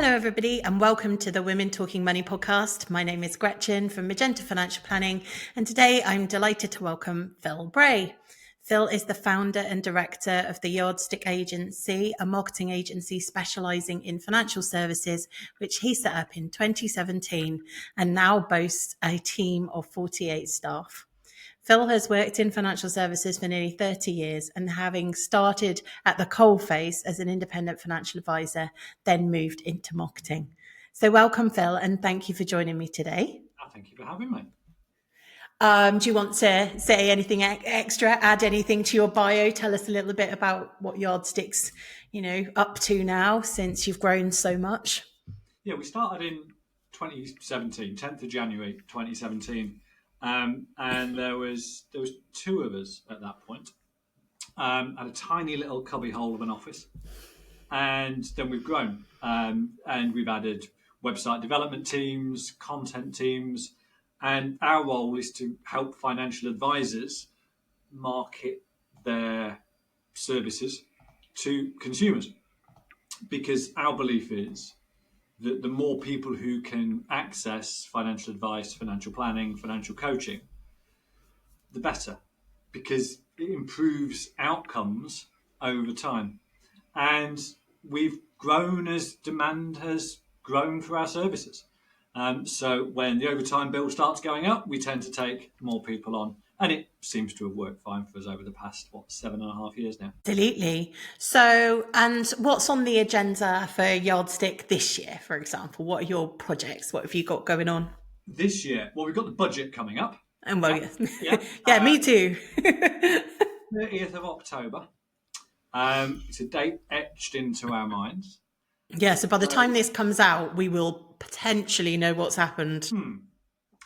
Hello, everybody, and welcome to the Women Talking Money podcast. My name is Gretchen from Magenta Financial Planning, and today I'm delighted to welcome Phil Bray. Phil is the founder and director of the Yardstick Agency, a marketing agency specialising in financial services, which he set up in 2017 and now boasts a team of 48 staff. Phil has worked in financial services for nearly 30 years and having started at the coalface as an independent financial advisor, then moved into marketing. So welcome, Phil, and thank you for joining me today. Thank you for having me. Do you want to say anything extra, add anything to your bio? Tell us a little bit about what Yardstick's, up to now since you've grown so much. Yeah, we started in 2017, 10th of January 2017. And there was two of us at that point. At a tiny little cubbyhole of an office. And then we've grown. And we've added website development teams, content teams. And our role is to help financial advisors market their services to consumers. Because our belief is that the more people who can access financial advice, financial planning, financial coaching, the better, because it improves outcomes over time. And we've grown as demand has grown for our services. So when the overtime bill starts going up, we tend to take more people on. And it seems to have worked fine for us over the past, 7.5 years now. Absolutely. So, and what's on the agenda for Yardstick this year, for example? What are your projects? What have you got going on? This year, well, we've got the budget coming up. And well, Yeah. Yeah, me too. 30th of October. It's a date etched into our minds. Yeah, so by the time this comes out, we will potentially know what's happened.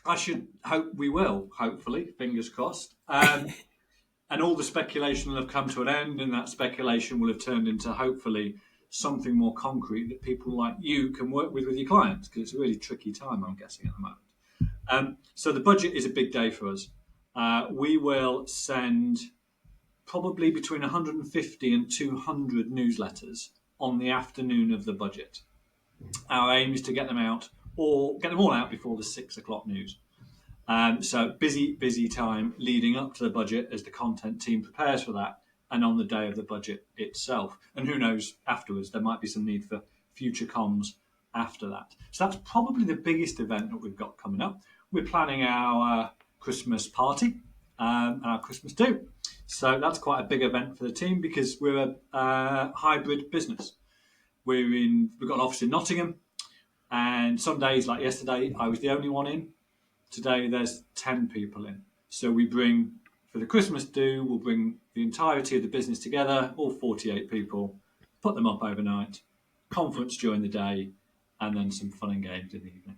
I should hope we will, hopefully, fingers crossed. And all the speculation will have come to an end, and that speculation will have turned into, hopefully, something more concrete that people like you can work with your clients, because it's a really tricky time, I'm guessing, at the moment. So the budget is a big day for us. We will send probably between 150 and 200 newsletters on the afternoon of the budget. Our aim is to get them out, or get them all out before the 6 o'clock news. So busy time leading up to the budget as the content team prepares for that, and on the day of the budget itself. And who knows, afterwards, there might be some need for future comms after that. So that's probably the biggest event that we've got coming up. We're planning our Christmas party and our Christmas do. So that's quite a big event for the team, because we're a hybrid business. We've got an office in Nottingham, and some days, like yesterday, I was the only one in. Today, there's 10 people in. So we bring, for the Christmas do, we'll bring the entirety of the business together, all 48 people, put them up overnight, conference during the day, and then some fun and games in the evening.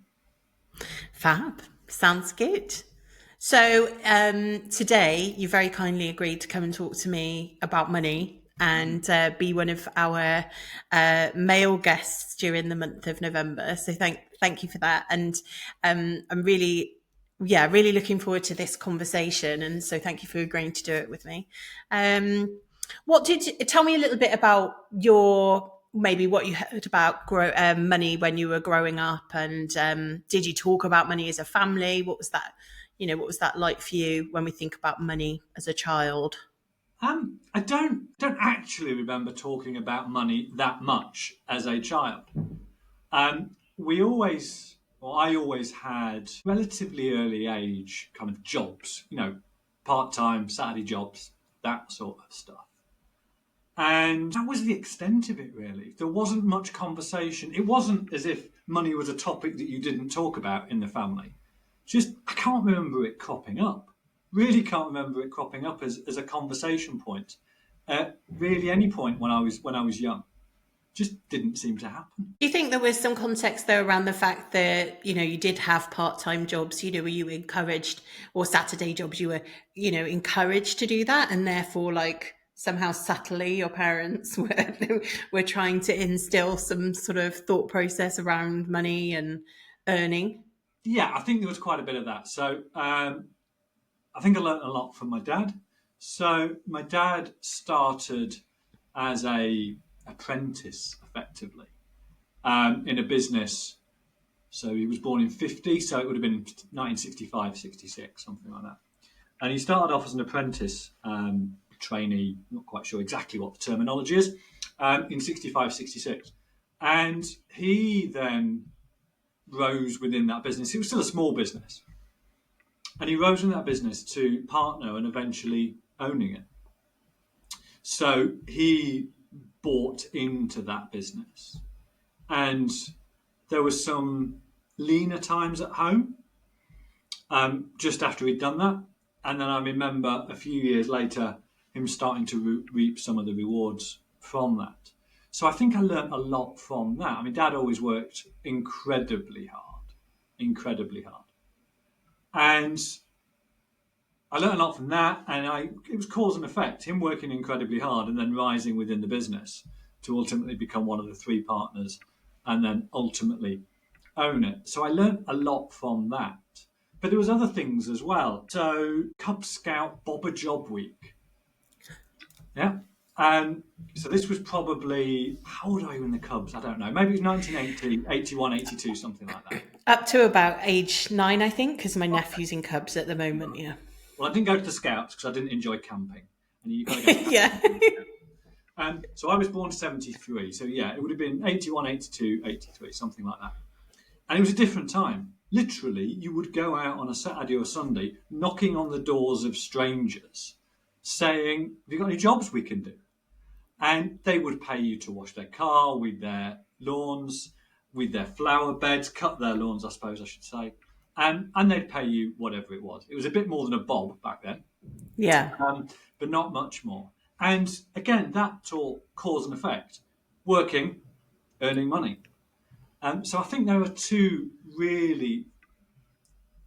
Fab. Sounds good. So today, you very kindly agreed to come and talk to me about money and be one of our male guests during the month of November. So thank you for that. And I'm really looking forward to this conversation. And so thank you for agreeing to do it with me. Tell me a little bit about what you heard about money when you were growing up, and did you talk about money as a family? What was that? What was that like for you when we think about money as a child? I don't actually remember talking about money that much as a child. I always had relatively early age kind of jobs, part-time Saturday jobs, that sort of stuff. And that was the extent of it, really. There wasn't much conversation. It wasn't as if money was a topic that you didn't talk about in the family. I can't remember it cropping up. Really can't remember it cropping up as a conversation point at really any point when I was young. Just didn't seem to happen. Do you think there was some context though around the fact that you did have part-time jobs? Were you encouraged, or Saturday jobs? You were encouraged to do that, and therefore somehow subtly your parents were trying to instill some sort of thought process around money and earning? Yeah, I think there was quite a bit of that. So I think I learned a lot from my dad. So my dad started as a apprentice, effectively. in a business. So he was born in 50, so it would have been 1965, 66, something like that. And he started off as an apprentice trainee, not quite sure exactly what the terminology is, in 65, 66. And he then rose within that business. It was still a small business. And he rose in that business to partner and eventually owning it. So he bought into that business. And there were some leaner times at home just after he'd done that. And then I remember a few years later him starting to reap some of the rewards from that. So I think I learned a lot from that. I mean, Dad always worked incredibly hard. And I learned a lot from that, and it was cause and effect, him working incredibly hard and then rising within the business to ultimately become one of the three partners and then ultimately own it. So I learned a lot from that. But there was other things as well. So Cub Scout Bobber Job Week. Yeah. And so this was probably, how old are you in the Cubs? I don't know. Maybe it was 1980, 81, 82, something like that. Up to about age 9, I think, because my nephew's in Cubs at the moment, yeah. Well, I didn't go to the Scouts because I didn't enjoy camping. And you've got to go to Yeah. So I was born 73. So yeah, it would have been 81, 82, 83, something like that. And it was a different time. Literally, you would go out on a Saturday or Sunday knocking on the doors of strangers saying, have you got any jobs we can do? And they would pay you to wash their car, weed their lawns, weed their flower beds, cut their lawns, I suppose I should say. And they'd pay you whatever it was. It was a bit more than a bob back then. Yeah. But not much more. And again, that taught cause and effect. Working, earning money. So I think there are two really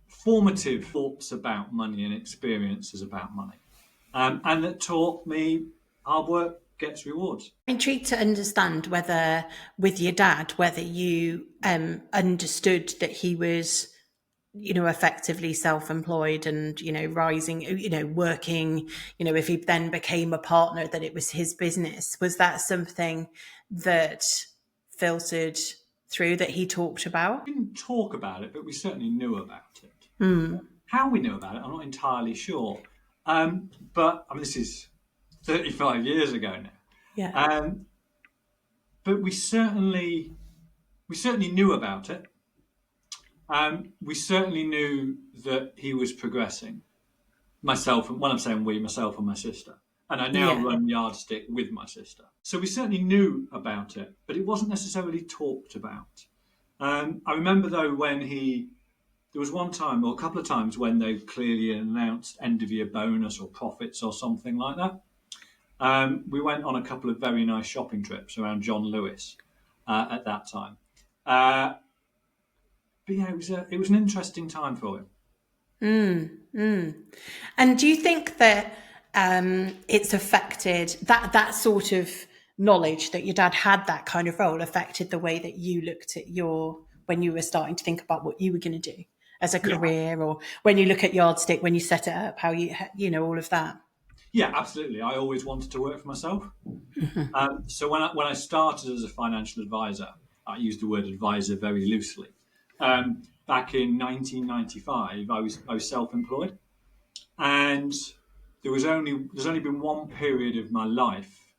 formative thoughts about money and experiences about money. And that taught me hard work gets rewards. I'm intrigued to understand whether, with your dad, whether you understood that he was, effectively self-employed and, rising, working, if he then became a partner, that it was his business. Was that something that filtered through, that he talked about? We didn't talk about it, but we certainly knew about it. How we knew about it, I'm not entirely sure. But I mean, this is 35 years ago now. Yeah. But we certainly knew about it. We certainly knew that he was progressing. Myself, and when I'm saying we, myself and my sister. And I now run Yardstick with my sister. So we certainly knew about it, but it wasn't necessarily talked about. I remember, though, there was one time or a couple of times when they clearly announced end of year bonus or profits or something like that. We went on a couple of very nice shopping trips around John Lewis at that time. But yeah, it was an interesting time for him. And do you think that it's affected, that sort of knowledge that your dad had that kind of role affected the way that you looked at when you were starting to think about what you were going to do as a career, or when you look at Yardstick, when you set it up, how all of that? Yeah, absolutely. I always wanted to work for myself. So when I started as a financial advisor, I use the word advisor very loosely. Back in 1995, I was self-employed, and there's only been one period of my life,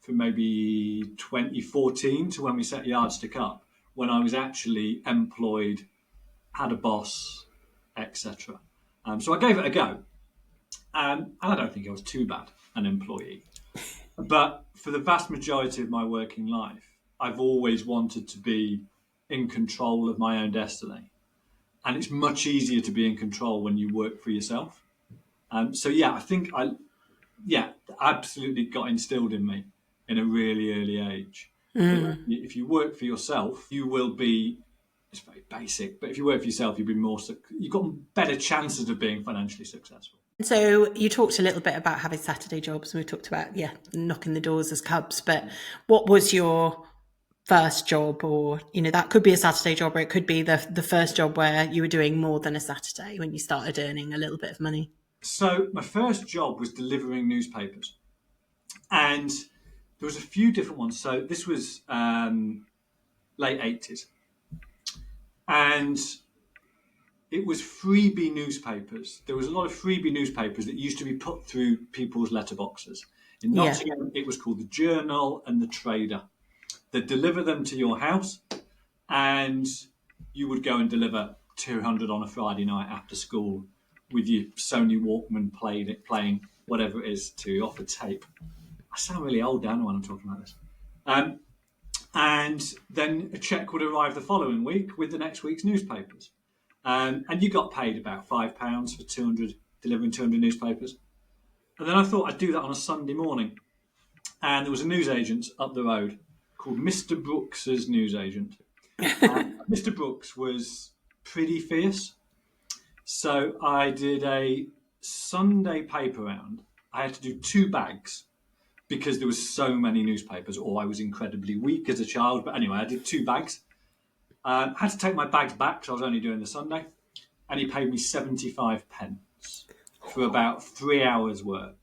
from maybe 2014 to when we set Yardstick up, when I was actually employed, had a boss, etc. So I gave it a go, and I don't think I was too bad an employee. But for the vast majority of my working life, I've always wanted to be in control of my own destiny. And it's much easier to be in control when you work for yourself. So yeah, I think absolutely got instilled in me in a really early age. If you work for yourself, you will be, it's very basic, but if you work for yourself, you've got better chances of being financially successful. So you talked a little bit about having Saturday jobs, and we talked about, knocking the doors as Cubs, but what was your first job? Or, that could be a Saturday job, or it could be the first job where you were doing more than a Saturday, when you started earning a little bit of money. So my first job was delivering newspapers, and there was a few different ones. So this was late 80s. And it was freebie newspapers. There was a lot of freebie newspapers that used to be put through people's letterboxes. In Nottingham, it was called the Journal and the Trader. They'd deliver them to your house, and you would go and deliver 200 on a Friday night after school with your Sony Walkman playing whatever it is to off a tape. I sound really old, don't I, when I'm talking about this? And then a cheque would arrive the following week with the next week's newspapers. And you got paid about £5 for delivering 200 newspapers. And then I thought I'd do that on a Sunday morning. And there was a newsagent up the road called Mr. Brooks's newsagent. Mr. Brooks was pretty fierce. So I did a Sunday paper round. I had to do 2 bags because there was so many newspapers, or I was incredibly weak as a child. But anyway, I did 2 bags. I had to take my bags back because I was only doing the Sunday. And he paid me 75 pence for about 3 hours' work.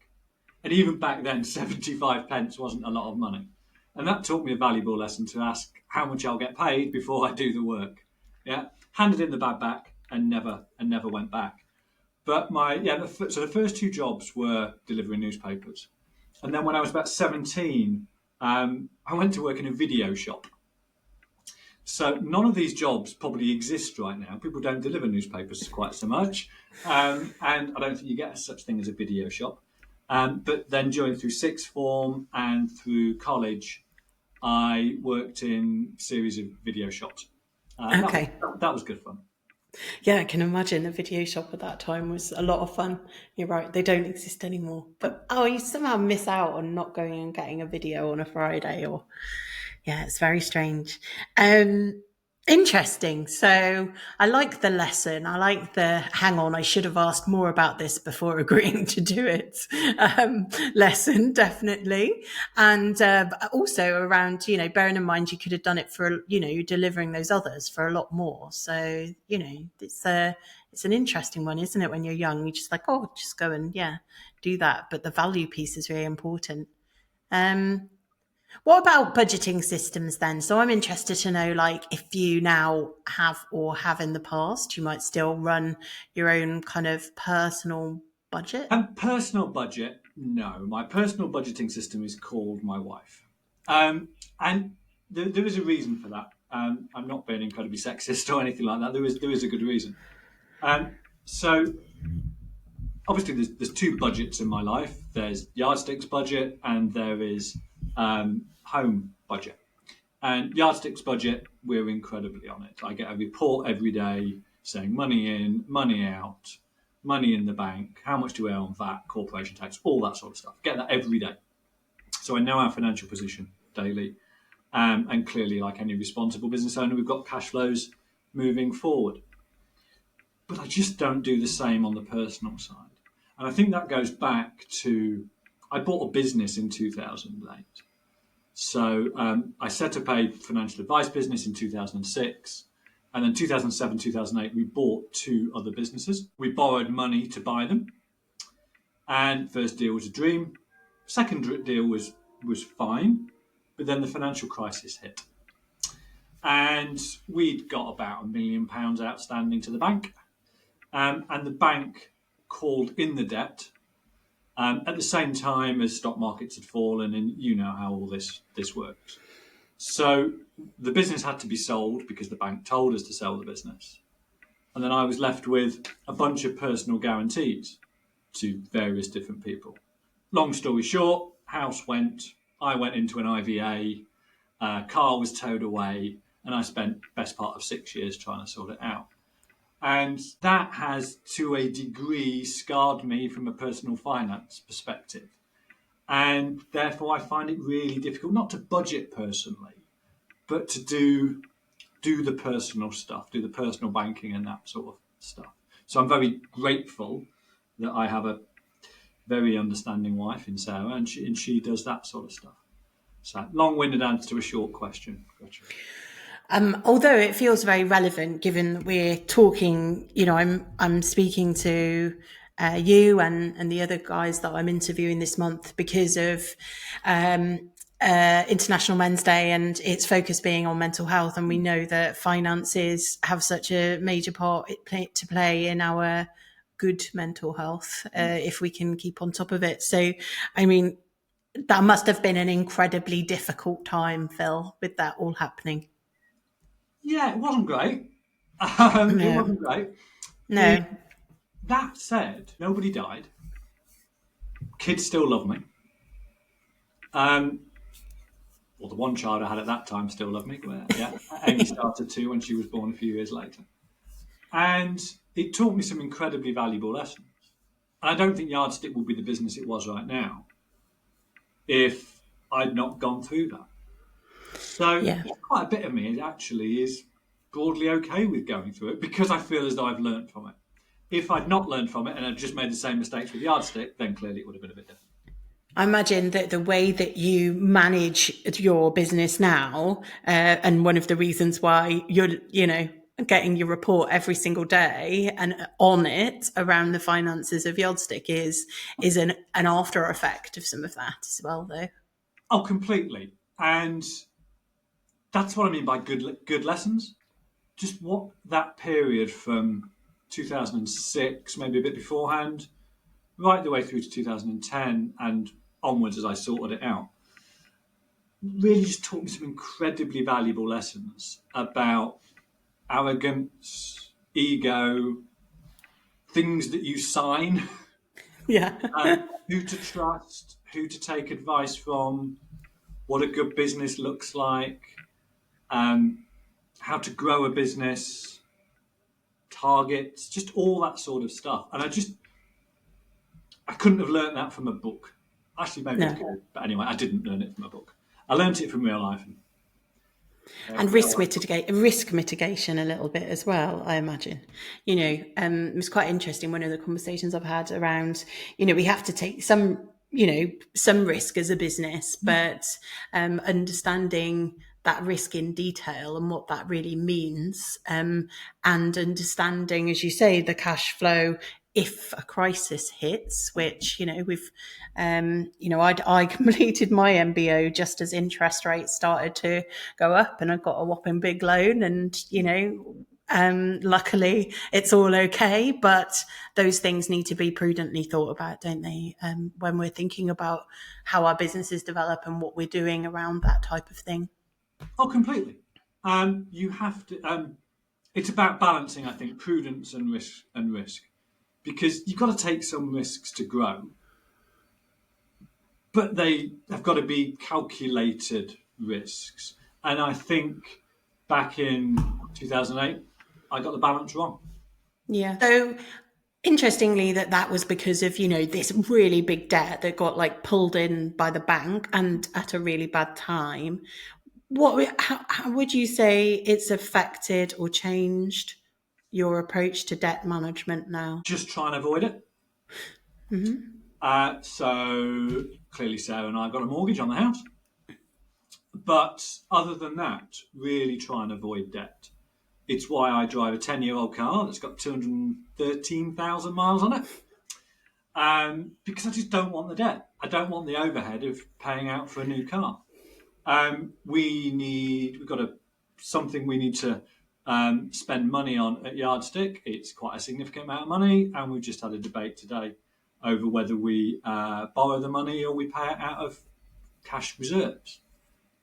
And even back then, 75 pence wasn't a lot of money. And that taught me a valuable lesson to ask how much I'll get paid before I do the work. Yeah, handed in the bag back and never went back. But so the first 2 jobs were delivering newspapers. And then when I was about 17, I went to work in a video shop. So none of these jobs probably exist right now. People don't deliver newspapers quite so much. And I don't think you get such thing as a video shop. But then through sixth form and through college, I worked in a series of video shops. Okay. That was good fun. Yeah, I can imagine a video shop at that time was a lot of fun. You're right, they don't exist anymore. But you somehow miss out on not going and getting a video on a Friday, it's very strange. Interesting. So I like the lesson. I like the hang on, I should have asked more about this before agreeing to do it lesson, definitely. And also around, bearing in mind you could have done it for, you're delivering those others for a lot more. So, it's an interesting one, isn't it? When you're young, you're just like, just go and do that. But the value piece is really important. What about budgeting systems then? So I'm interested to know, if you now have in the past, you might still run your own kind of personal budget? Personal budget? No. My personal budgeting system is called my wife. And there is a reason for that. I'm not being incredibly sexist or anything like that. There is a good reason. So obviously there's 2 budgets in my life. There's Yardsticks budget and there is home budget. And Yardsticks budget, we're incredibly on it. I get a report every day saying money in, money out, money in the bank, how much do we owe on VAT, corporation tax, all that sort of stuff. Get that every day. So I know our financial position daily. And clearly, like any responsible business owner, we've got cash flows moving forward. But I just don't do the same on the personal side. And I think that goes back to, I bought a business in 2008. So I set up a financial advice business in 2006. And then 2007, 2008, we bought 2 other businesses. We borrowed money to buy them. And first deal was a dream. Second deal was fine. But then the financial crisis hit. And we'd got about £1 million outstanding to the bank. And the bank called in the debt at the same time as stock markets had fallen, and you know how all this works. So the business had to be sold because the bank told us to sell the business. And then I was left with a bunch of personal guarantees to various different people. Long story short, house went, I went into an IVA, car was towed away, and I spent best part of 6 years trying to sort it out. And that has, to a degree, scarred me from a personal finance perspective. And therefore, I find it really difficult, not to budget personally, but to do the personal stuff, do the personal banking and that sort of stuff. So I'm very grateful that I have a very understanding wife in Sarah, and she does that sort of stuff. So long-winded answer to a short question. Gotcha. Although it feels very relevant, given that we're talking, I'm speaking to you and the other guys that I'm interviewing this month because of International Men's Day and its focus being on mental health, and we know that finances have such a major part to play in our good mental health if we can keep on top of it. So, I mean, that must have been an incredibly difficult time, Phil, with that all happening. Yeah, it wasn't great. It No, wasn't great. The no, That said, nobody died. Kids still love me. Um, well, the one child I had at that time still loved me. Yeah, Amy started too when she was born a few years later. And it taught me some incredibly valuable lessons. And I don't think Yardstick would be the business it was right now if I'd not gone through that. So yeah. quite a bit of me actually is broadly okay with going through it because I feel as though I've learned from it. If I'd not learned from it and I'd just made the same mistakes with Yardstick, then clearly it would have been a bit different. I imagine that the way that you manage your business now, and one of the reasons why you're getting your report every single day and on it around the finances of Yardstick is an after effect of some of that as well, though. Oh, completely. And that's what I mean by good lessons. Just what that period from 2006, maybe a bit beforehand, right the way through to 2010 and onwards as I sorted it out, really just taught me some incredibly valuable lessons about arrogance, ego, things that you sign, Yeah. who to trust, who to take advice from, what a good business looks like, um, how to grow a business, targets, just all that sort of stuff. And I couldn't have learned that from a book. Actually, maybe I No. could, but anyway, I didn't learn it from a book. I learned it from real life. And risk mitigation a little bit as well, I imagine. It was quite interesting. One of the conversations I've had around, we have to take some risk as a business, but understanding that risk in detail and what that really means, and understanding, as you say, the cash flow if a crisis hits, which I completed my MBO just as interest rates started to go up, and I got a whopping big loan, and luckily it's all okay. But those things need to be prudently thought about, don't they? When we're thinking about how our businesses develop and what we're doing around that type of thing. Oh, completely. You have to. It's about balancing, I think, prudence and risk, because you've got to take some risks to grow, but they have got to be calculated risks. And I think back in 2008, I got the balance wrong. Yeah. So interestingly, that was because of this really big debt that got like pulled in by the bank and at a really bad time. How would you say it's affected or changed your approach to debt management now? Just try and avoid it. So clearly, Sarah and I got a mortgage on the house. But other than that, really try and avoid debt. It's why I drive a 10-year-old car that's got 213,000 miles on it. Because I just don't want the debt. I don't want the overhead of paying out for a new car. We've got something we need to spend money on at Yardstick. It's quite a significant amount of money, and we've just had a debate today over whether we borrow the money or we pay it out of cash reserves.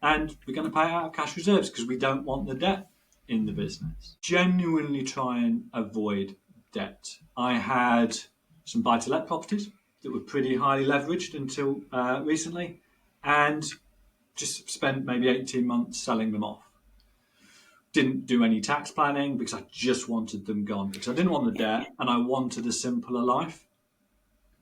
And we're going to pay it out of cash reserves because we don't want the debt in the business. Genuinely try and avoid debt. I had some buy-to-let properties that were pretty highly leveraged until recently, and just spent maybe 18 months selling them off. Didn't do any tax planning because I just wanted them gone, because I didn't want the debt and I wanted a simpler life.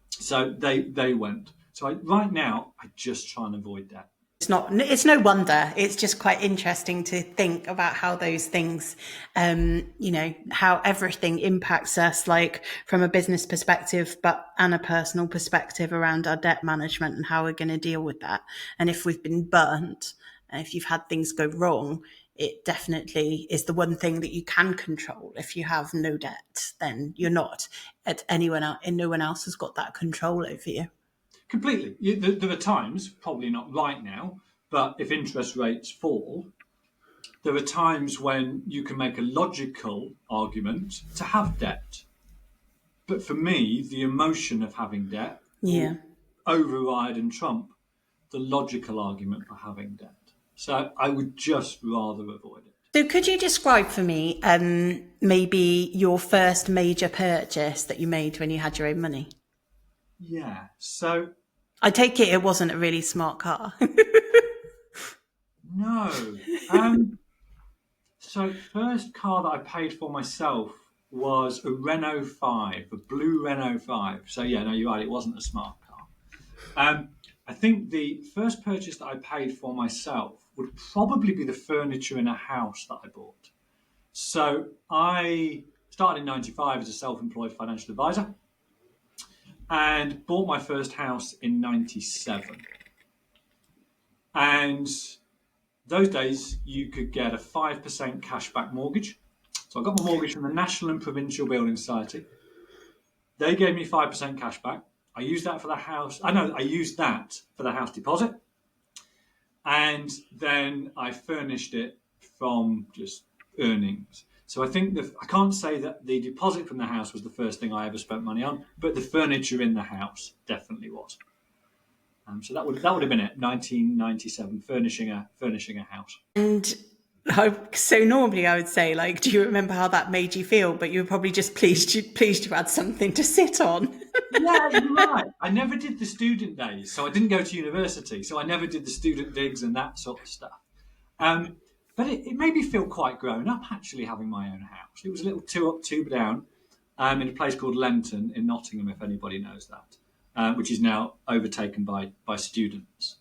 So they went. So right now, I just try and avoid debt. It's no wonder. It's just quite interesting to think about how those things, how everything impacts us, like from a business perspective, and a personal perspective around our debt management and how we're going to deal with that. And if we've been burnt, if you've had things go wrong, it definitely is the one thing that you can control. If you have no debt, then you're not at anyone else, and no one else has got that control over you. Completely. There are times, probably not right now, But if interest rates fall, there are times when you can make a logical argument to have debt. But for me, the emotion of having debt Yeah. will override and trump the logical argument for having debt. So I would just rather avoid it. So could you describe for me maybe your first major purchase that you made when you had your own money? Yeah. So I take it wasn't a really smart car. no. So first car that I paid for myself was a Renault 5, a blue Renault 5. So yeah, no, you're right, it wasn't a smart car. I think the first purchase that I paid for myself would probably be the furniture in a house that I bought. So I started in 95 as a self-employed financial advisor and bought my first house in 97. And those days you could get a 5% cashback mortgage. So I got my mortgage from the National and Provincial Building Society. They gave me 5% cashback. I used that for the house. I used that for the house deposit. And then I furnished it from just earnings. So I think I can't say that the deposit from the house was the first thing I ever spent money on, but the furniture in the house definitely was. So that would have been it. 1997, furnishing a house. And so normally I would say, like, do you remember how that made you feel? But you were probably just pleased you had something to sit on. Yeah, you're right. I never did the student days, so I didn't go to university, so I never did the student digs and that sort of stuff. But it made me feel quite grown up, actually, having my own house. It was a little two up, two down in a place called Lenton in Nottingham, if anybody knows that, which is now overtaken by students.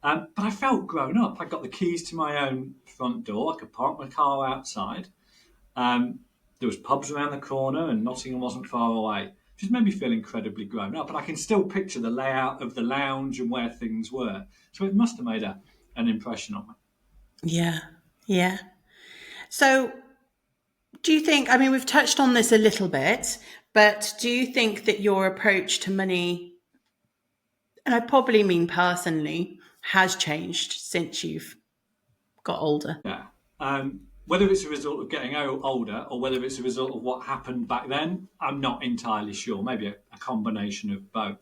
But I felt grown up. I got the keys to my own front door. I could park my car outside. There was pubs around the corner and Nottingham wasn't far away. Just made me feel incredibly grown up. And I can still picture the layout of the lounge and where things were. So it must have made an impression on me. Yeah. Yeah. So do you think, I mean, we've touched on this a little bit, but do you think that your approach to money, and I probably mean personally, has changed since you've got older? Yeah. Whether it's a result of getting older or whether it's a result of what happened back then, I'm not entirely sure. Maybe a combination of both.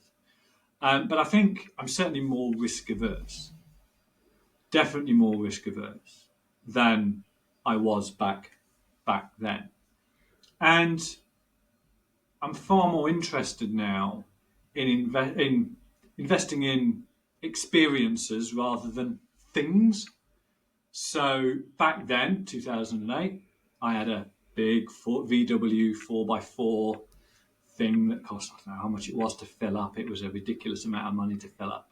But I think I'm certainly more risk averse. Definitely more risk averse than I was back then. And I'm far more interested now in investing in experiences rather than things. So back then, 2008, I had a big VW 4x4 thing that cost, I don't know how much it was to fill up. It was a ridiculous amount of money to fill up.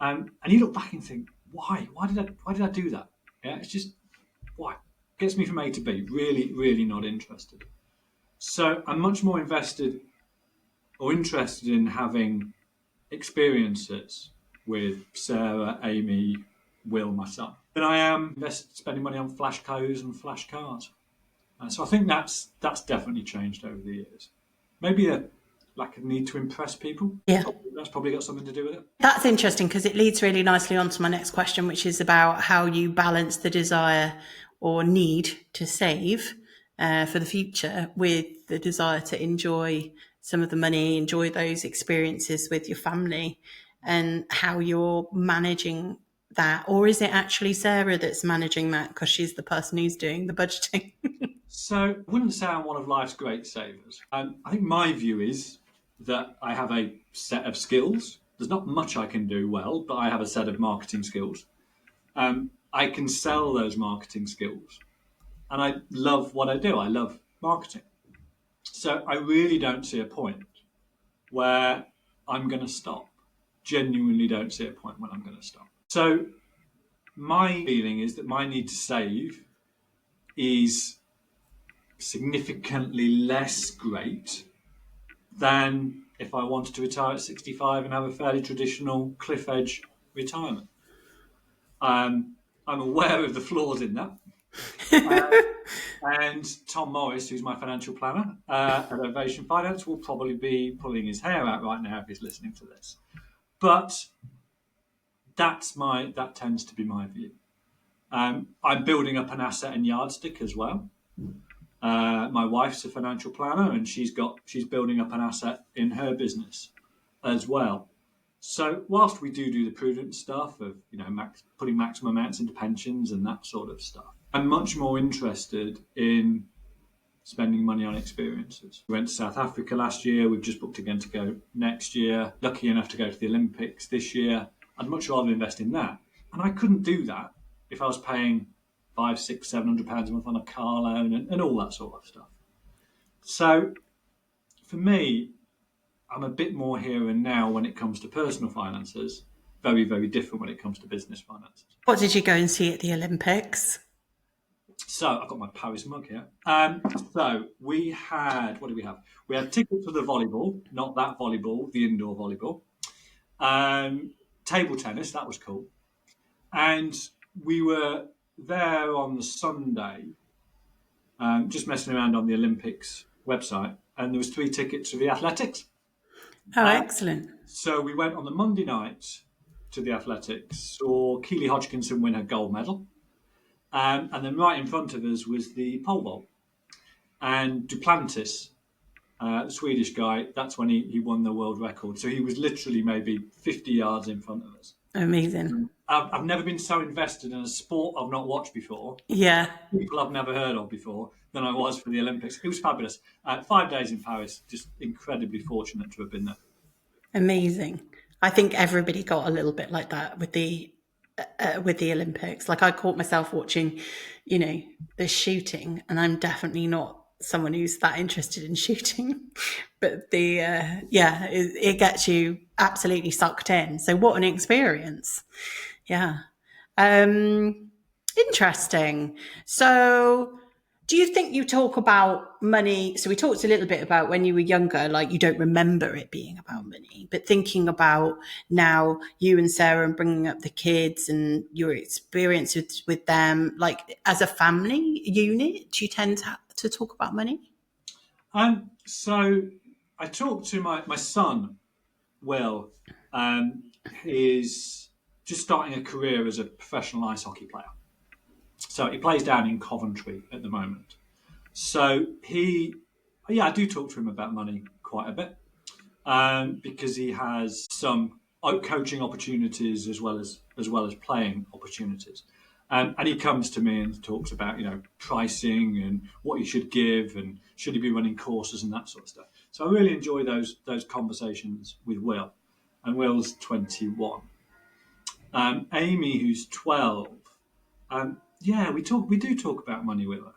And you look back and think, why? Why did I do that? Yeah, it's just, why? Gets me from A to B. Really, really not interested. So I'm much more interested in having experiences with Sarah, Amy, Will, my son, than I am spending money on flash codes and flash cards. So I think that's definitely changed over the years. Maybe a lack of need to impress people. Yeah. That's probably got something to do with it. That's interesting because it leads really nicely on to my next question, which is about how you balance the desire or need to save for the future with the desire to enjoy some of the money, enjoy those experiences with your family, and how you're managing that. Or is it actually Sarah that's managing that because she's the person who's doing the budgeting? So I wouldn't say I'm one of life's great savers. I think my view is that I have a set of skills. There's not much I can do well, but I have a set of marketing skills. I can sell those marketing skills. And I love what I do. I love marketing. So I really don't see a point where I'm going to stop. Genuinely don't see a point when I'm going to stop. So my feeling is that my need to save is significantly less great than if I wanted to retire at 65 and have a fairly traditional cliff edge retirement. I'm aware of the flaws in that. And Tom Morris, who's my financial planner at Ovation Finance, will probably be pulling his hair out right now if he's listening to this. But that tends to be my view. I'm building up an asset in Yardstick as well. My wife's a financial planner, and she's building up an asset in her business as well. So whilst we do the prudent stuff of putting maximum amounts into pensions and that sort of stuff, I'm much more interested in spending money on experiences. We went to South Africa last year. We've just booked again to go next year. Lucky enough to go to the Olympics this year. I'd much rather invest in that, and I couldn't do that if I was paying £500, £600, £700 a month on a car loan and all that sort of stuff. So for me, I'm a bit more here and now when it comes to personal finances, very, very different when it comes to business finances. What did you go and see at the Olympics? So I've got my Paris mug here. So we had, what did we have? We had tickets for the volleyball, not that volleyball, the indoor volleyball. Table tennis, that was cool. And we were there on the Sunday, just messing around on the Olympics website, and there was 3 tickets for the athletics. Oh, excellent. So we went on the Monday night to the athletics, saw Keely Hodgkinson win her gold medal. And then right in front of us was the pole vault. And Duplantis, the Swedish guy, that's when he won the world record. So he was literally maybe 50 yards in front of us. Amazing. I've never been so invested in a sport I've not watched before. Yeah. People I've never heard of before than I was for the Olympics. It was fabulous. 5 days in Paris, just incredibly fortunate to have been there. Amazing. I think everybody got a little bit like that with the Olympics. Like I caught myself watching, the shooting, and I'm definitely not someone who's that interested in shooting, but it gets you absolutely sucked in. So what an experience. Yeah. Interesting. So do you think you talk about money? So we talked a little bit about when you were younger, like you don't remember it being about money, but thinking about now you and Sarah and bringing up the kids and your experience with them, like as a family unit, do you tend to talk about money? So I talked to my son, Will, is just starting a career as a professional ice hockey player. So he plays down in Coventry at the moment. So I do talk to him about money quite a bit, because he has some coaching opportunities as well as playing opportunities. And he comes to me and talks about, pricing and what he should give and should he be running courses and that sort of stuff. So I really enjoy those conversations with Will. And Will's 21. Amy, who's 12, we do talk about money with her.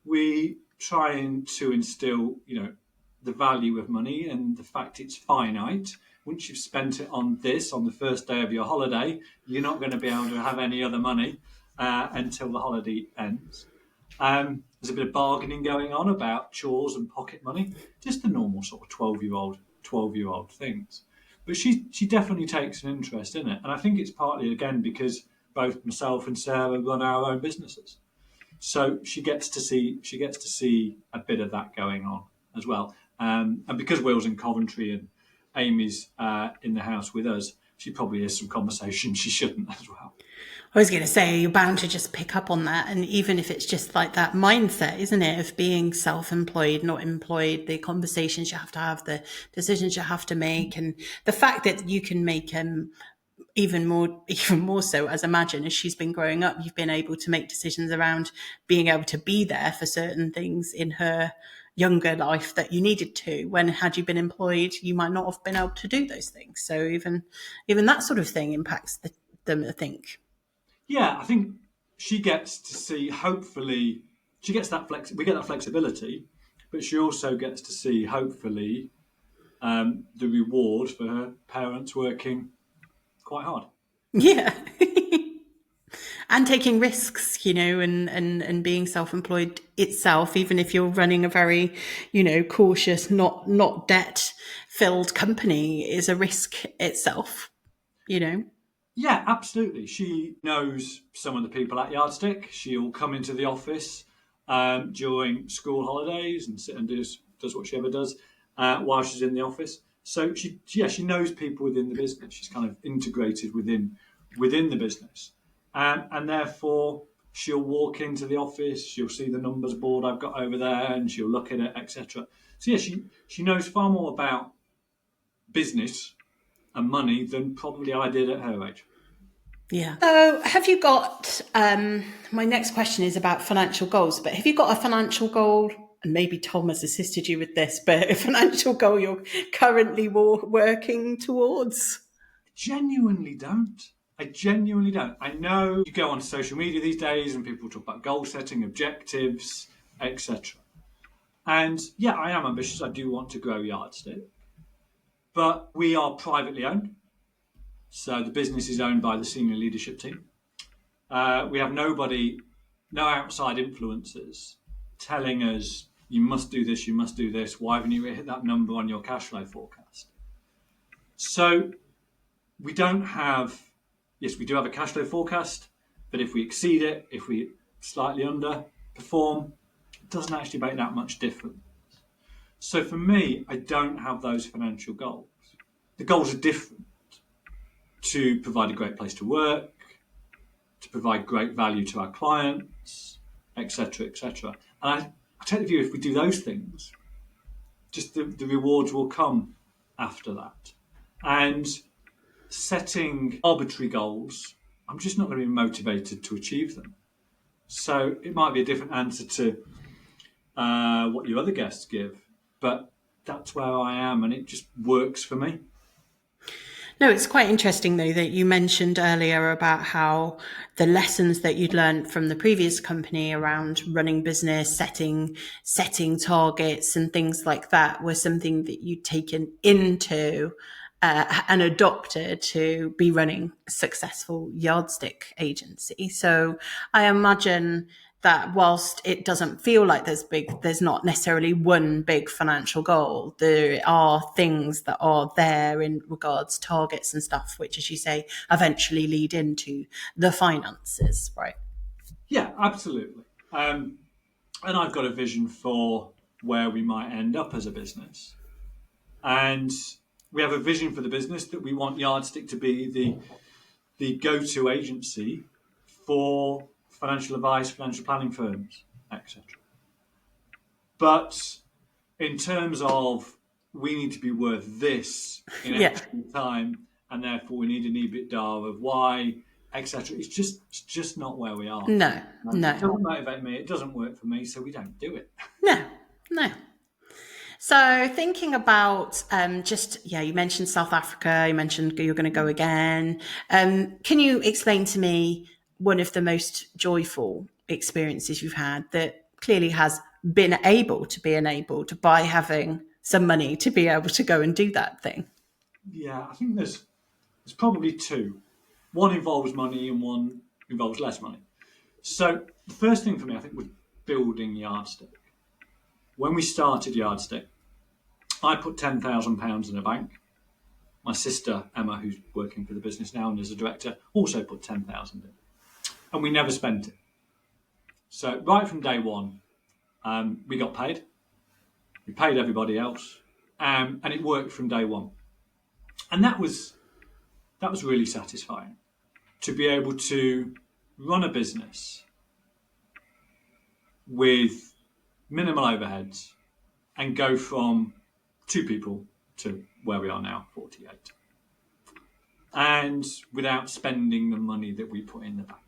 We try to instill, the value of money and the fact it's finite. Once you've spent it on the first day of your holiday, you're not going to be able to have any other money until the holiday ends. There's a bit of bargaining going on about chores and pocket money, just the normal sort of 12-year-old things. But she definitely takes an interest in it, and I think it's partly again because both myself and Sarah run our own businesses, so she gets to see a bit of that going on as well. And because Will's in Coventry and Amy's in the house with us, she probably has some conversations she shouldn't as well. I was going to say, you're bound to just pick up on that. And even if it's just like that mindset, isn't it, of being self-employed, not employed, the conversations you have, the decisions you have to make, and the fact that you can make even more so, as imagine, as she's been growing up, you've been able to make decisions around being able to be there for certain things in her younger life that you needed to, when had you been employed, you might not have been able to do those things. So even that sort of thing impacts them, I think. Yeah, I think she gets to see, hopefully, she gets that we get that flexibility, but she also gets to see, hopefully, the reward for her parents working quite hard. Yeah. And taking risks, and being self-employed itself, even if you're running a very, cautious, not debt-filled company, is a risk itself, Yeah, absolutely. She knows some of the people at Yardstick. She'll come into the office during school holidays and sit and does what she ever does while she's in the office. So she knows people within the business. She's kind of integrated within within the business. And therefore, she'll walk into the office, she'll see the numbers board I've got over there, and she'll look at it, etc. So yeah, she knows far more about business and money than probably I did at her age. Yeah. So have you got, my next question is about financial goals, but have you got a financial goal, and maybe Tom has assisted you with this, but a financial goal you're currently working towards? Genuinely don't. I genuinely don't. I know you go on social media these days and people talk about goal setting, objectives, etc. And yeah, I am ambitious. I do want to grow Yardstick. But we are privately owned. So the business is owned by the senior leadership team. We have no outside influencers telling us, you must do this, you must do this. Why haven't you hit that number on your cash flow forecast? So we don't have, yes, we do have a cash flow forecast, but if we exceed it, if we slightly underperform, it doesn't actually make that much difference. So for me, I don't have those financial goals. The goals are different: to provide a great place to work, to provide great value to our clients, etc., etc. And I take the view, if we do those things, just the rewards will come after that. And setting arbitrary goals, I'm just not going to be motivated to achieve them. So it might be a different answer to what your other guests give, but that's where I am, and it just works for me. No, it's quite interesting though that you mentioned earlier about how the lessons that you'd learned from the previous company around running business, setting targets and things like that were something that you'd taken into and adopted to be running a successful yardstick agency. So I imagine that whilst it doesn't feel like there's not necessarily one big financial goal, there are things that are there in regards targets and stuff, which, as you say, eventually lead into the finances, right? Yeah, absolutely. And I've got a vision for where we might end up as a business. And we have a vision for the business that we want Yardstick to be the go-to agency for financial advice, financial planning firms, etc. But in terms of, we need to be worth this in X time, and therefore we need an EBITDA of Y, etc. It's just not where we are. No. It doesn't motivate me. It doesn't work for me, so we don't do it. No. So thinking about you mentioned South Africa, you mentioned you're going to go again. Can you explain to me one of the most joyful experiences you've had that clearly has been able to be enabled by having some money to be able to go and do that thing? Yeah, I think there's probably two. One involves money and one involves less money. So the first thing for me, I think, was building Yardstick. When we started Yardstick, I put £10,000 in a bank. My sister, Emma, who's working for the business now and is a director, also put £10,000 in. And we never spent it. So right from day one, we got paid. We paid everybody else. And it worked from day one. And that was really satisfying, to be able to run a business with minimal overheads and go from 2 people to where we are now, 48. And without spending the money that we put in the bank.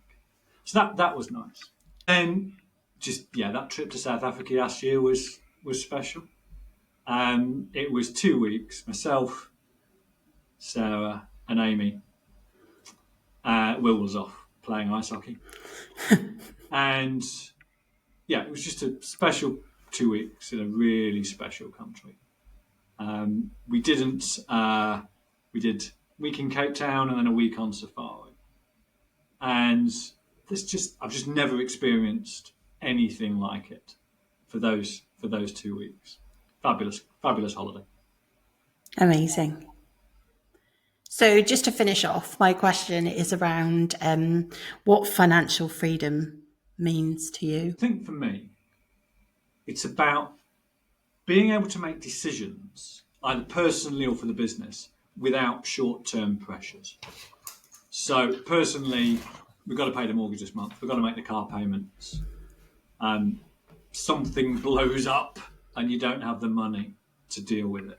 So that was nice. And that trip to South Africa last year was special. It was 2 weeks, myself, Sarah and Amy. Will was off playing ice hockey. And it was just a special 2 weeks in a really special country. We did a week in Cape Town and then a week on safari. And I've just never experienced anything like it for those 2 weeks. Fabulous holiday. Amazing. So just to finish off, my question is around what financial freedom means to you. I think for me, it's about being able to make decisions, either personally or for the business, without short-term pressures. So personally, we've got to pay the mortgage this month. We've got to make the car payments. Something blows up and you don't have the money to deal with it.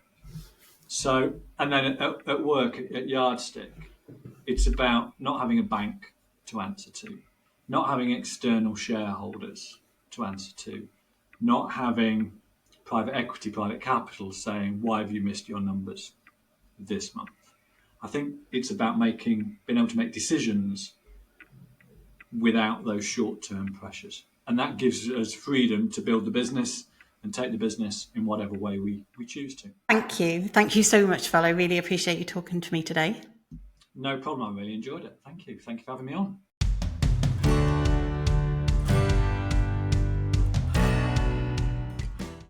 So, and then at work, at Yardstick, it's about not having a bank to answer to, not having external shareholders to answer to, not having private equity, private capital saying, why have you missed your numbers this month? I think it's about being able to make decisions without those short-term pressures. And that gives us freedom to build the business and take the business in whatever way we choose to. Thank you. Thank you so much, Phil. I really appreciate you talking to me today. No problem. I really enjoyed it. Thank you. Thank you for having me on.